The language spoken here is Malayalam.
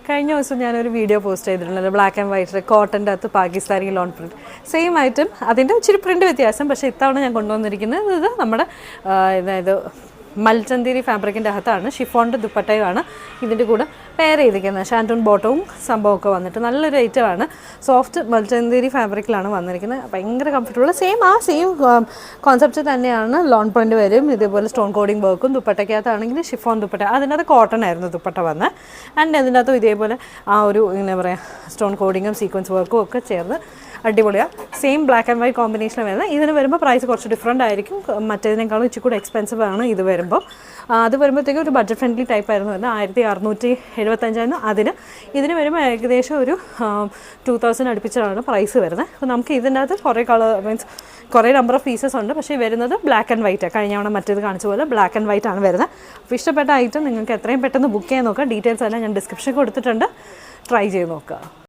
കഴിഞ്ഞ ദിവസം ഞാനൊരു വീഡിയോ പോസ്റ്റ് ചെയ്തിട്ടുണ്ടല്ലോ, ബ്ലാക്ക് ആൻഡ് വൈറ്റ് കോട്ടൻ്റെ അകത്ത് Pakistani lawn print. Same item, അതിൻ്റെ ഇച്ചിരി പ്രിൻറ്റ് വ്യത്യാസം. പക്ഷേ ഇത്തവണ ഞാൻ കൊണ്ടുവന്നിരിക്കുന്നത് ഇത് നമ്മുടെ അതായത് മൽചന്തേരി ഫാബ്രിക്കിൻ്റെ അകത്താണ്. ഷിഫോണിൻ്റെ ദുപ്പട്ടയുമാണ് ഇതിൻ്റെ കൂടെ പെയർ ചെയ്തിരിക്കുന്നത്. ഷാൻറ്റൂൺ ബോട്ടവും സംഭവമൊക്കെ വന്നിട്ട് നല്ലൊരു ഐറ്റമാണ്. സോഫ്റ്റ് മൽചന്തേരി ഫാബ്രിക്കിലാണ് വന്നിരിക്കുന്നത്. ഭയങ്കര കംഫർട്ടബിൾ. സെയിം കോൺസെപ്റ്റ് തന്നെയാണ്. ലോൺ പ്രിൻറ്റ് വരും, ഇതേപോലെ സ്റ്റോൺ കോഡിങ് വർക്കും. ദുപ്പട്ടയ്ക്കകത്താണെങ്കിൽ ഷിഫോൺ ദുപ്പട്ട, അതിനകത്ത് കോട്ടൺ ആയിരുന്നു ദുപ്പട്ട വന്നത്. ആൻഡ് അതിനകത്തും ഇതേപോലെ ആ ഒരു എന്താ പറയുക സ്റ്റോൺ കോഡിങ്ങും സീക്വൻസ് വർക്കും ഒക്കെ ചേർന്ന് അടിപൊളിയാണ്. Same black and white combination വരുന്നത്. ഇതിന് വരുമ്പോൾ പ്രൈസ് കുറച്ച് ഡിഫറൻ്റ് ആയിരിക്കും. മറ്റേതിനേക്കാളും ഇച്ചിരി കൂടെ എക്സ്പെൻസീവ് ആണ് ഇത് വരുമ്പോൾ. അത് വരുമ്പോഴത്തേക്കും ഒരു ബഡ്ജറ്റ് ഫ്രണ്ട്ലി ടൈപ്പ് ആയിരുന്നു വരുന്നത്. 1675 ഇതിന് വരുമ്പോൾ ഏകദേശം ഒരു 2000 അടുപ്പിച്ചാണ് പ്രൈസ് വരുന്നത്. അപ്പോൾ നമുക്ക് ഇതിൻ്റെ അകത്ത് കുറേ മീൻസ് കുറേ നമ്പർ ഓഫ് പീസസ് ഉണ്ട്. പക്ഷേ വരുന്നത് ബ്ലാക്ക് ആൻഡ് വൈറ്റ്. കഴിഞ്ഞ തവണ മറ്റേത് കാണിച്ച പോലെ ബ്ലാക്ക് ആൻഡ് വൈറ്റ് ആണ് വരുന്നത്. അപ്പോൾ ഇഷ്ടപ്പെട്ട ഐറ്റം നിങ്ങൾക്ക് എത്രയും പെട്ടെന്ന് ബുക്ക് ചെയ്യാൻ നോക്കുക. ഡീറ്റെയിൽസ് എല്ലാം ഞാൻ ഡിസ്ക്രിപ്ഷനിൽ കൊടുത്തിട്ടുണ്ട്. ട്രൈ ചെയ്ത് നോക്കുക.